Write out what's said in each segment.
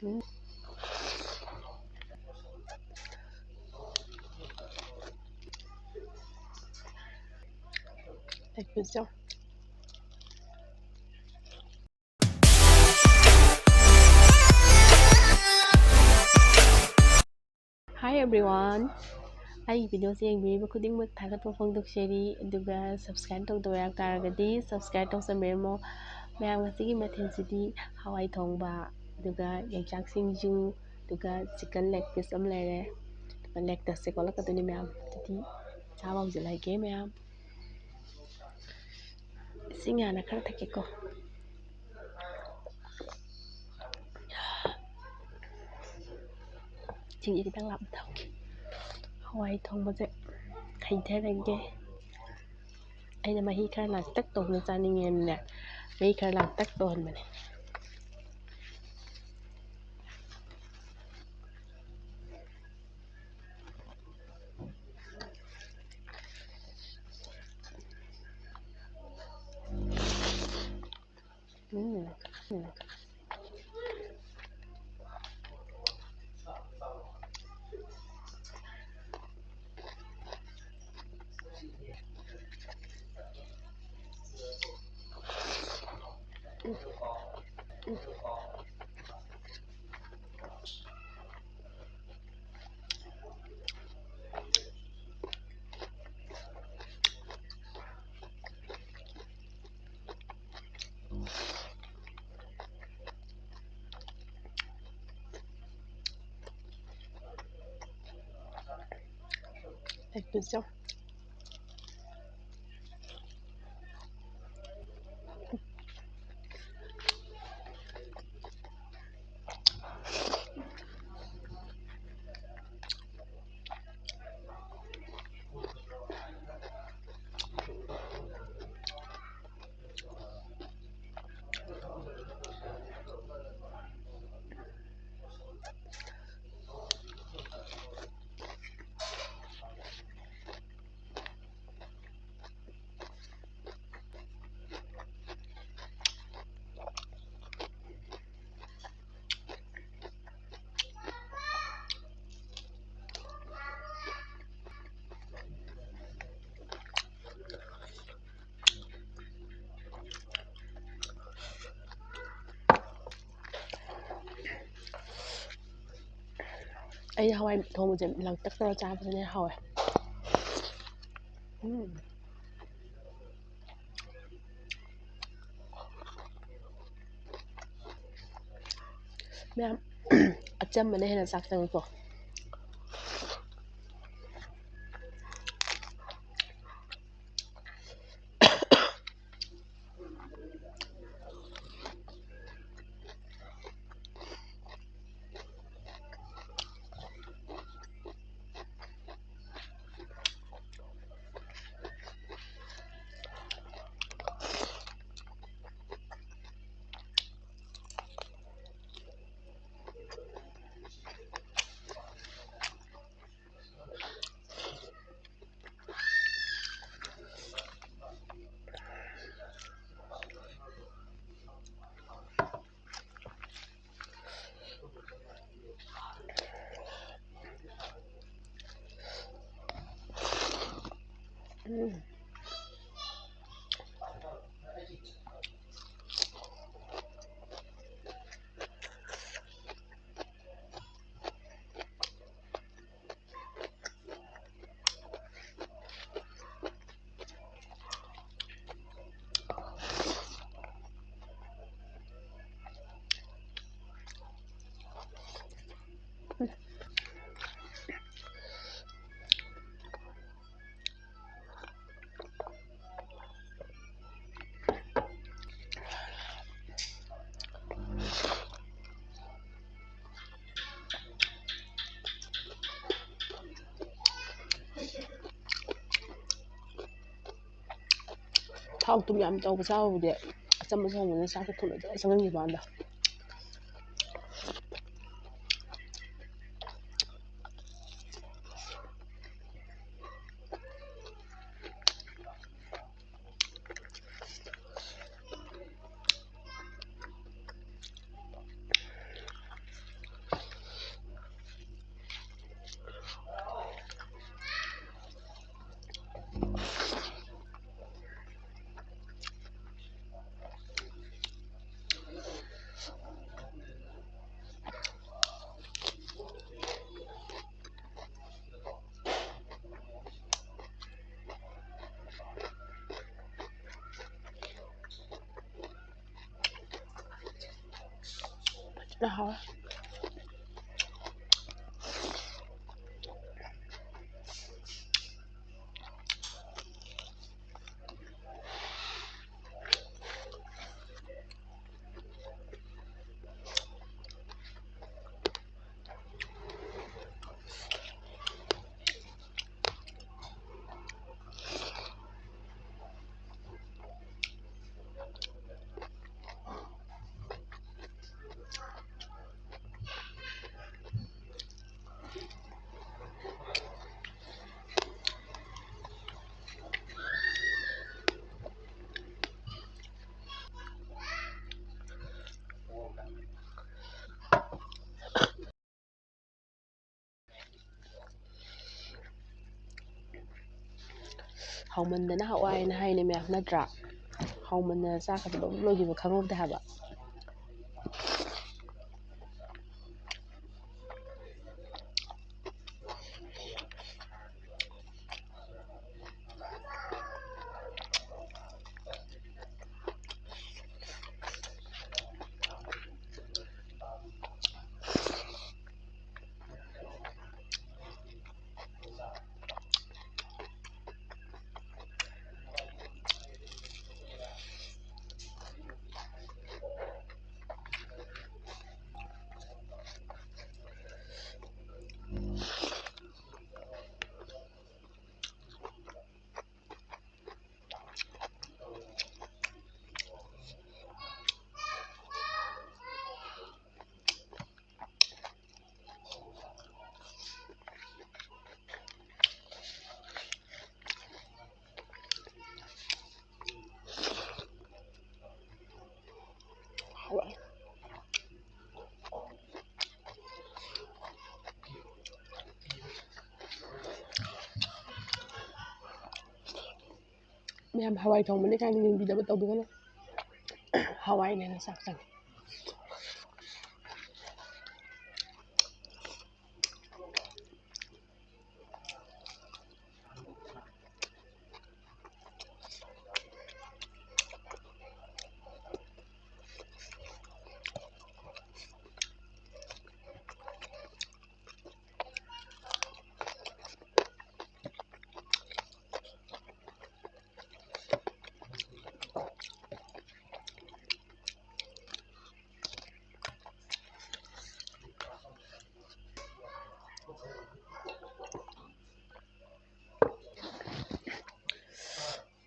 음, 그죠? Hi everyone! ꯑꯩ ꯚꯤꯗꯤꯑꯣꯁꯦ ꯌꯦꯡꯕꯤꯔꯤꯕ ꯈꯨꯗꯤꯡꯃꯛ ꯊꯥꯒꯠꯄ ꯐꯣꯡꯗꯣꯛꯆꯔꯤ ꯑꯗꯨꯒ ꯁꯕꯁꯀ꯭ꯔꯥꯏꯕ ꯇꯧꯗꯕ ꯌꯥꯎꯇꯥꯔꯒꯗꯤ ꯁꯕꯁꯀ꯭ꯔꯥꯏꯕ ꯇꯧꯁꯟꯕꯤꯔꯝꯃꯣ ꯃꯌꯥꯝ ꯉꯁꯤꯒꯤ ꯃꯊꯦꯜꯁꯤꯗꯤ ꯍꯋꯥꯏ ꯊꯣꯡꯕ ꯑꯗꯨꯒ ꯌꯣꯡꯆꯥꯛ ꯁꯤꯡꯖꯨ ꯑꯗꯨꯒ ꯆꯤꯛꯀꯟ ꯂꯦగ్ ꯄꯤꯁ ꯑꯃ ꯂꯩꯔꯦ ꯑꯗꯨꯒ ꯂꯦꯛꯇꯁꯁꯦ ꯀꯣꯠꯂꯛꯀꯗꯣꯏꯅꯤ ꯃꯌꯥꯝ ꯑꯗꯨꯗꯤ ꯆꯥꯕ ꯍꯧꯖꯤꯜꯂꯛꯑꯒꯦ ꯃꯌꯥꯝ ꯏꯁꯤꯡ ꯍꯥꯟꯅ ꯈꯔ ꯊꯛꯀꯦꯀꯣ ꯏꯁꯤꯡꯁꯦ ꯈꯤꯇꯪ ꯂꯥꯞꯅ ꯊꯛꯀꯦ ꯍꯋꯥꯏ ꯊꯣꯡꯕꯁꯦ ꯍꯩꯊꯔꯒꯦ ꯑꯩꯅ ꯃꯍꯤ ꯈꯔ ꯂꯥꯡꯇꯛ ꯇꯧꯕꯅ ꯆꯥꯅꯤꯡꯉꯦꯅꯅꯦ ꯃꯍꯤ ꯈꯔ ꯂꯥꯡꯇꯛ ꯇꯧꯍꯟꯕꯅꯦ 음, 음. 그죠? ꯑꯩ ꯍꯋꯥꯏ ꯊꯣꯡꯕꯁꯦ ꯂꯥꯡꯇꯛ ꯇꯧꯔ ꯆꯥꯕꯁꯤꯅ ꯍꯥꯎꯋꯦ ꯃꯌꯥꯝ ꯑꯆꯝꯕꯅ ꯍꯦꯟꯅ ꯆꯥꯛ ꯆꯪꯉꯤꯀꯣ ꯊꯥꯎ ꯊꯨꯝ ꯌꯥꯝ ꯇꯧꯕ ꯆꯥꯕꯕꯨꯗꯤ ꯑꯆꯝꯕ ꯊꯣꯡꯕꯅ ꯆꯥꯛꯁꯦ ꯊꯨꯅ ꯆꯪꯍꯟꯈꯤꯕ ꯀꯥꯟꯗ ꯍꯥꯎꯋꯦ ꯍꯥꯎꯃꯟꯗꯅ ꯍꯋꯥꯏꯅ ꯍꯥꯏꯅꯦ ꯃꯌꯥꯝ ꯅꯠꯇ꯭ꯔꯥ ꯍꯥꯎꯃꯟꯗꯅ ꯆꯥꯛꯀꯗꯣ ꯑꯗꯨꯝ ꯂꯣꯏꯈꯤꯕ ꯈꯪꯍꯧꯗꯦ ꯍꯥꯏꯕ ꯍꯋꯥꯏ ꯃꯌꯥꯝ ꯍꯋꯥꯏ ꯊꯣꯡꯕꯅꯤ ꯀꯥꯏꯅ ꯌꯦꯡꯕꯤꯗꯕ ꯇꯧꯕꯤꯒꯅꯨ ꯍꯋꯥꯏꯅ ꯍꯦꯟꯅ ꯆꯥꯛ ꯆꯪꯉꯤ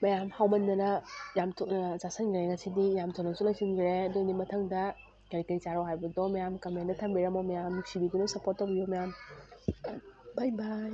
ꯃꯌꯥꯝ ꯍꯥꯎꯃꯟꯗꯅ ꯌꯥꯝ ꯊꯨꯅ ꯆꯥꯁꯤꯟꯈ꯭ꯔꯦ ꯉꯁꯤꯗꯤ ꯌꯥꯝ ꯊꯨꯅꯁꯨ ꯂꯣꯏꯁꯤꯟꯈ꯭ꯔꯦ ꯑꯗꯨꯏꯗꯤ ꯃꯊꯪꯗ ꯀꯔꯤ ꯆꯥꯔꯣ ꯍꯥꯏꯕꯗꯣ ꯃꯌꯥꯝ ꯀꯃꯦꯟꯗ ꯊꯝꯕꯤꯔꯝꯃꯣ ꯃꯌꯥꯝ ꯅꯨꯡꯁꯤꯕꯤꯗꯨꯅ ꯁꯞꯄꯣꯔꯠ ꯇꯧꯕꯤꯌꯨ ꯃꯌꯥꯝ ꯕꯥꯏ ꯕꯥꯏ